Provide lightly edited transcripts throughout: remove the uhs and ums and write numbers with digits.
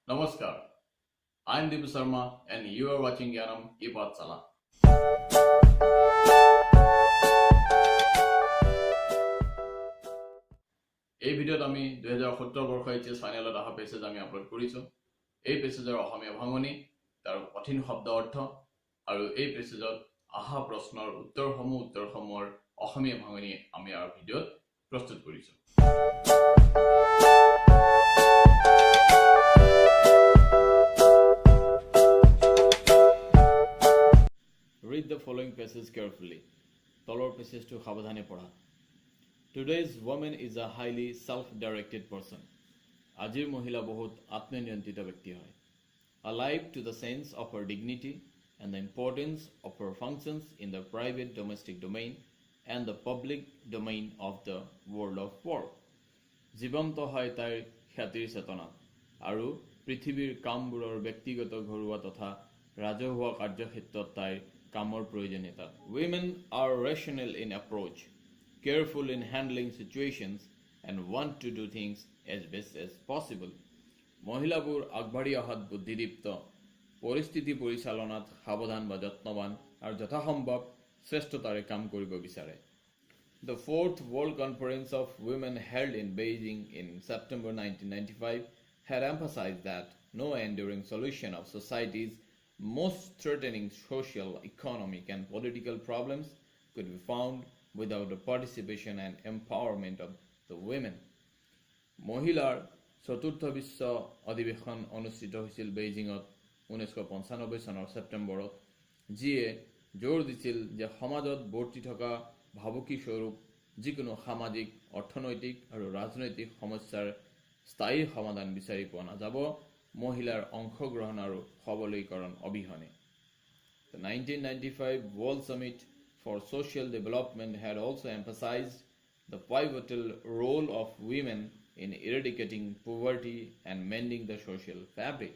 Namaskar. I am Deepu Sharma and you are watching GYANAM PATHSHALA. এই ভিডিওত আমি 2017 বৰ্ষৰ HS ফাইনেলত অহা পেছেজ আমি আপলোড কৰিছো। এই পেছেজৰ অসমীয়া ভাঙনি, তাৰ কঠিন শব্দ অৰ্থ আৰু এই পেছেজত অহা প্ৰশ্নৰ উত্তৰসমূহৰ অসমীয়া ভাঙনি আমি আৰু ভিডিওত প্ৰস্তুত কৰিছো। Read the following passage carefully. তলৰ পেছেজটো সাৱধানে পঢ়া। Today's woman is a highly self-directed person. আজিৰ মহিলা বহুত আত্মনিয়ন্ত্ৰিত ব্যক্তি হয়। Alive to the sense of her dignity and the importance of her functions in the private domestic domain and the public domain of the world of work. জীৱন্ত হয় তাইৰ খ্যাতিৰ চেতনা আৰু পৃথিৱীৰ কামবোৰৰ ব্যক্তিগত ঘৰুৱা তথা ৰাজহুৱা কাৰ্যক্ষেত্ৰত তাইৰ কামৰ প্ৰয়োজনীয়তা। Women are rational in approach, careful in handling situations and want to do things as best as possible. মহিলাবোৰ আগবাঢ়ি অহাত বুদ্ধিদীপ্ত, পৰিস্থিতি পৰিচালনাত সাৱধান বা যত্নৱান আৰু যথাসম্ভৱ শ্ৰেষ্ঠতাৰে কাম কৰিব বিচাৰে। The fourth World Conference of Women held in Beijing in September 1995 had emphasized that no enduring solution of society's most threatening social, economic and political problems could be found without the participation and empowerment of the women. মহিলাৰ চতুৰ্থ বিশ্ব অধিৱেশন অনুষ্ঠিত হৈছিল বেইজিঙত 1995 চনৰ ছেপ্টেম্বৰত, যিয়ে জোৰ দিছিল যে সমাজত বৰ্তি থকা ভাবুকি স্বৰূপ যিকোনো সামাজিক, অৰ্থনৈতিক আৰু ৰাজনৈতিক সমস্যাৰ স্থায়ী সমাধান বিচাৰি পোৱা নাযাব মহিলাৰ অংশগ্ৰহণ আৰু সবলীকৰণ অবিহনে। The 1995 World Summit for Social Development had also emphasized the pivotal role of women in eradicating poverty and mending the social fabric.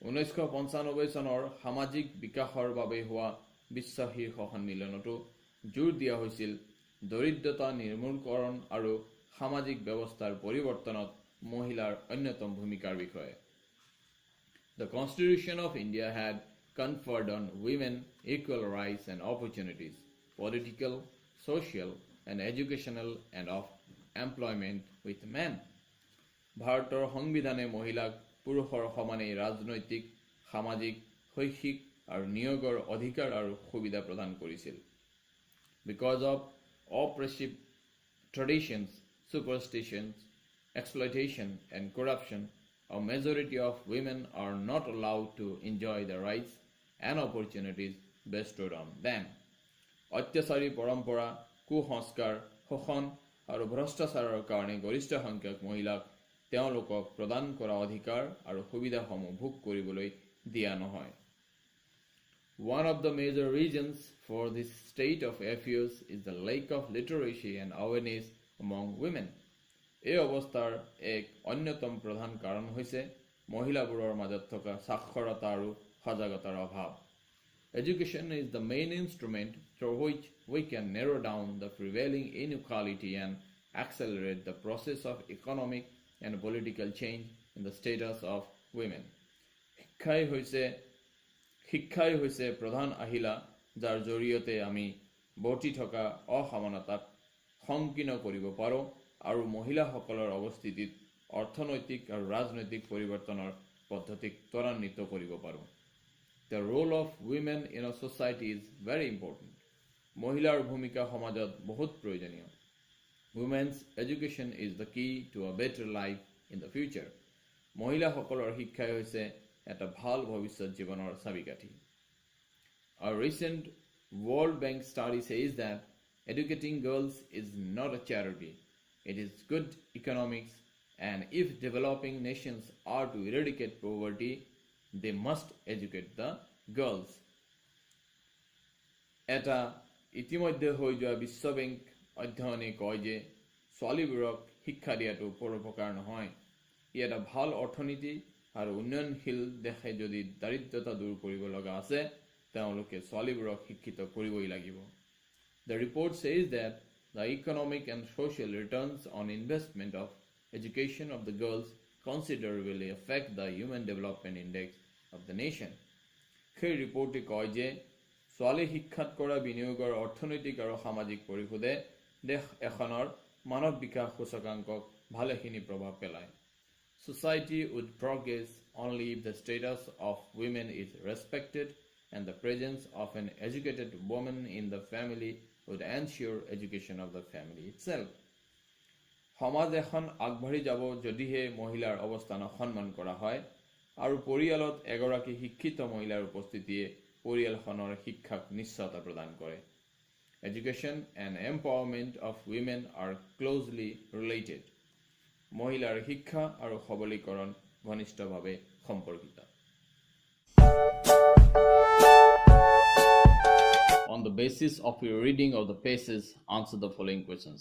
1995 চনৰ সামাজিক বিকাশৰ বাবে হোৱা বিশ্ব শীৰ্ষ সন্মিলনতো জোৰ দিয়া হৈছিল দৰিদ্ৰতা নিৰ্মূলকৰণ আৰু সামাজিক ব্যৱস্থাৰ পৰিৱৰ্তনত মহিলাৰ অন্যতম ভূমিকাৰ বিষয়ে। The Constitution of India had conferred on women equal rights and opportunities, political, social, and educational and of employment with men. ভাৰতৰ সংবিধানে মহিলাক পুৰুষৰ সমানে ৰাজনৈতিক, সামাজিক, শৈক্ষিক আৰু নিয়োগৰ অধিকাৰ আৰু সুবিধা প্ৰদান কৰিছিল। Because of oppressive traditions, superstitions, exploitation, and corruption, a majority of women are not allowed to enjoy the rights and opportunities bestowed on them. অত্যাচাৰী পৰম্পৰা, কুসংস্কাৰ, শোষণ আৰু ভ্ৰষ্টাচাৰৰ কাৰণে গৰিষ্ঠ সংখ্যক মহিলাক তেওঁলোকক প্ৰদান কৰা অধিকাৰ আৰু সুবিধাসমূহ ভোগ কৰিবলৈ দিয়া নহয়। One of the major reasons for this state of affairs is the lack of literacy and awareness among women. এই অৱস্থাৰ এক অন্যতম প্ৰধান কাৰণ হৈছে মহিলাবোৰৰ মাজত থকা সাক্ষৰতা আৰু সজাগতাৰ অভাৱ। Education is the main instrument through which we can narrow down the prevailing inequality and accelerate the process of economic and political change in the status of women. শিক্ষাই হৈছে প্ৰধান আহিলা যাৰ জৰিয়তে আমি বৰ্তি থকা অসমানতাক সংকীৰ্ণ কৰিব পাৰোঁ আৰু মহিলাসকলৰ অৱস্থিতিত অৰ্থনৈতিক আৰু ৰাজনৈতিক পৰিৱৰ্তনৰ পদ্ধতিক ত্বৰান্বিত কৰিব পাৰোঁ। The role of women in a society is very important. মহিলাৰ ভূমিকা সমাজত বহুত প্ৰয়োজনীয়। Women's education is the key to a better life in the future. মহিলাসকলৰ শিক্ষাই হৈছে এটা ভাল ভৱিষ্যত জীৱনৰ চাবিকাঠি। A recent World Bank study says that educating girls is not a charity. It is good economics, and if developing nations are to eradicate poverty, they must educate the girls. এটা ইতিমধ্যে হৈ যোৱা বিশ্ব বেংক অধ্যয়নে কয় যে ছোৱালীবোৰক শিক্ষা দিয়াটো পৰোপকাৰ নহয়। ই এটা ভাল অৰ্থনীতি আৰু উন্নয়নশীল দেশে যদি দাৰিদ্ৰতা দূৰ কৰিব লগা আছে তেওঁলোকে ছোৱালীবোৰক শিক্ষিত কৰিবই লাগিব। The report says that the economic and social returns on investment of education of the girls considerably affect the Human Development Index of the nation. সেই ৰিপৰ্টে কয় যে ছোৱালী শিক্ষাত কৰা বিনিয়োগৰ অৰ্থনৈতিক আৰু সামাজিক পৰিশোধে দেশ এখনৰ মানৱ বিকাশ সূচকাংকক ভালেখিনি প্ৰভাৱ পেলায়. Society would progress only if the status of women is respected and the presence of an educated woman in the family would ensure education of the family itself. সমাজ এখন আগবাঢ়ি যাব যদিহে মহিলাৰ অৱস্থানক সন্মান কৰা হয় আৰু পৰিয়ালত এগৰাকী শিক্ষিত মহিলাৰ উপস্থিতিয়ে পৰিয়ালখনৰ শিক্ষাক নিশ্চয়তা প্ৰদান কৰে. Education and empowerment of women are closely related. মহিলাৰ শিক্ষা আৰু সবলীকৰণ ঘনিষ্ঠভাৱে সম্পৰ্কিত. On the basis of your reading of the passage, answer the following questions.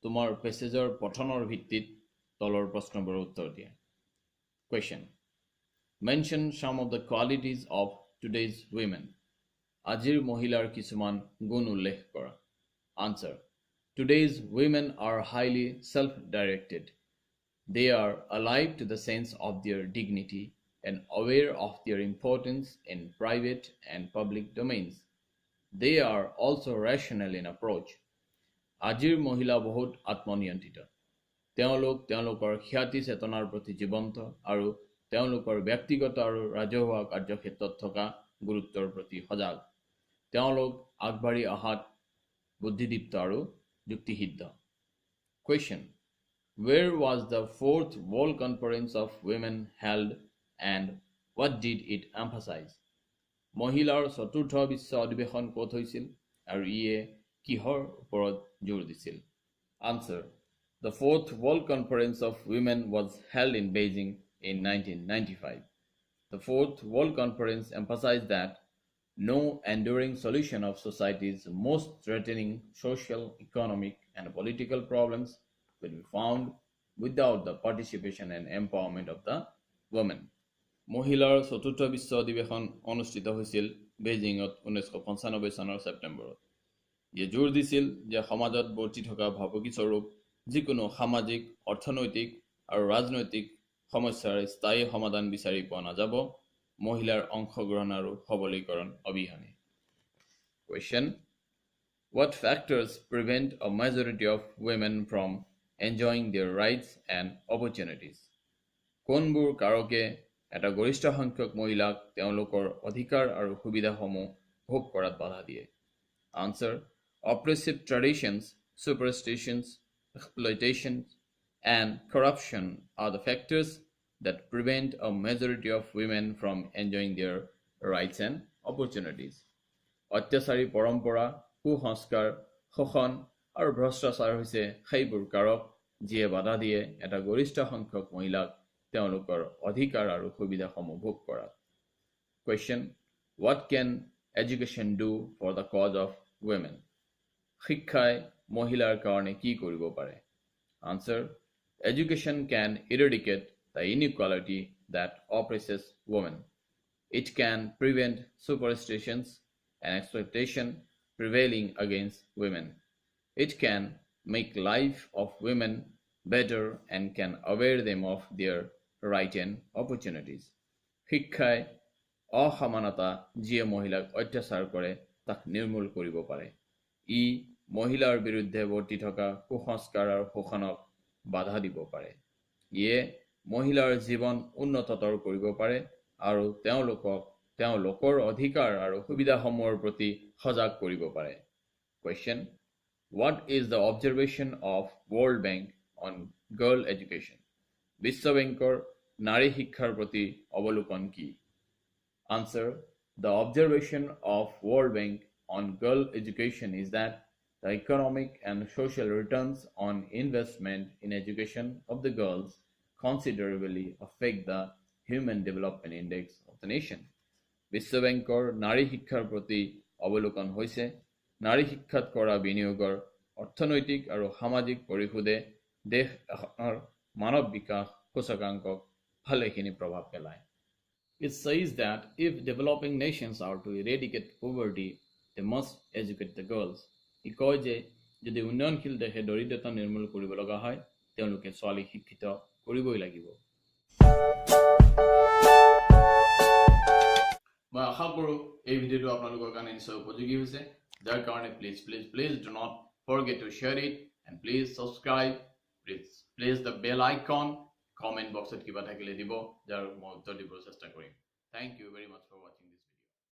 তোমাৰ পেছেজৰ পঠনৰ ভিত্তিত তলৰ প্ৰশ্নবোৰৰ উত্তৰ দিয়া. Question. Mention some of the qualities of today's women. আজিৰ মহিলাৰ কিছুমান গুণ উল্লেখ কৰা. Answer. Today's women are highly self-directed. They are alive to the sense of their dignity and aware of their importance in private and public domains. They are also rational in approach. আজিৰ মহিলা বহুত আত্মনিয়ন্ত্ৰিত. তেওঁলোক তেওঁলোকৰ খ্যাতি চেতনাৰ প্ৰতি জীৱন্ত আৰু তেওঁলোকৰ ব্যক্তিগত আৰু ৰাজহুৱা কাৰ্যক্ষেত্ৰত থকা গুৰুত্বৰ প্ৰতি সজাগ. তেওঁলোক আগবাঢ়ি অহাত বুদ্ধিদীপ্ত আৰু যুক্তিসিদ্ধ. Question. Where was the 4th World Conference of Women held and what did it emphasize? মহিলাৰ চতুৰ্থ বিশ্ব অধিৱেশন ক'ত হৈছিল আৰু ইয়ে কিহৰ ওপৰত জোৰ দিছিল? Answer. The 4th World Conference of Women was held in Beijing in 1995. The 4th World Conference emphasized that no enduring solution of society's most threatening social, economic, and political problems will be found without the participation and empowerment of the women. মহিলাৰ চতুৰ্থ বিশ্ব অধিৱেশন অনুষ্ঠিত হৈছিল বেইজিঙত 1995 চনৰ ছেপ্টেম্বৰত. ইয়ে জোৰ দিছিল যে সমাজত বৰ্তি থকা ভাবুকি স্বৰূপ যিকোনো সামাজিক, অৰ্থনৈতিক আৰু ৰাজনৈতিক সমস্যাৰ স্থায়ী সমাধান বিচাৰি পোৱা নাযাব মহিলাৰ অংশগ্ৰহণ আৰু সবলীকৰণ অবিহনে. Question. What factors prevent a majority of women from enjoying their rights and opportunities? কোনবোৰ কাৰকে এটা গৰিষ্ঠ সংখ্যক মহিলাক তেওঁলোকৰ অধিকাৰ আৰু সুবিধাসমূহ ভোগ কৰাত বাধা দিয়ে? Answer. Oppressive traditions, superstitions, exploitation, and corruption are the factors that prevent a majority of women from enjoying their rights and opportunities. অত্যাচাৰী পৰম্পৰা, কুসংস্কাৰ, শোষণ আৰু ভ্ৰষ্টাচাৰ হৈছে সেইবোৰ কাৰক যিয়ে বাধা দিয়ে এটা গৰিষ্ঠ সংখ্যক মহিলাক তেওঁলোকৰ অধিকাৰ আৰু সুবিধাসমূহ ভোগ কৰাত. Question. What can education do for the cause of women? শিক্ষাই মহিলাৰ কাৰণে কি কৰিব পাৰে? Answer. Education can eradicate the inequality that oppresses women. It can prevent superstitions and exploitation prevailing against women. It can make life of women better and can aware them of their right and opportunities. শিক্ষাই অসমানতা যিয়ে মহিলাক অত্যাচাৰ কৰে তাক নিৰ্মূল কৰিব পাৰে. ই মহিলাৰ বিৰুদ্ধে বৰ্তি থকা কুসংস্কাৰ আৰু শোষণক বাধা দিব পাৰে. ইয়ে মহিলাৰ জীৱন উন্নততৰ কৰিব পাৰে আৰু তেওঁলোকৰ অধিকাৰ আৰু সুবিধাসমূহৰ প্ৰতি সজাগ কৰিব পাৰে. Question. What is the observation of World Bank on girl education? বিশ্ব বেংকৰ নাৰী শিক্ষাৰ প্ৰতি অৱলোকন কি? Answer. The observation of World Bank on girl education is that the economic and social returns on investment in education of the girls considerably affect the Human Development Index of the nation. বিশ্ব বেংকৰ নাৰী শিক্ষাৰ প্ৰতি অৱলোকন হৈছে নাৰী শিক্ষাত কৰা বিনিয়োগৰ অৰ্থনৈতিক আৰু সামাজিক পৰিশোধে দেশ এখনৰ মানৱ বিকাশ সূচকাংকক ভালেখিনি প্ৰভাৱ পেলায়. It says that if developing nations are to eradicate poverty, they must educate the girls. ই কয় যে যদি উন্নয়নশীল দেশে দৰিদ্ৰতা নিৰ্মূল কৰিব লগা হয় তেওঁলোকে ছোৱালী শিক্ষিত কৰিবই লাগিব. মই আশা কৰোঁ এই ভিডিঅ'টো আপোনালোকৰ কাৰণে নিশ্চয় উপযোগী হৈছে যাৰ কাৰণে please do not forget to share it and please subscribe, please the bell icon, comment boxত কিবা থাকিলে দিব যাৰ মই উত্তৰ দিবৰ চেষ্টা কৰিম. Thank you very much for watching this.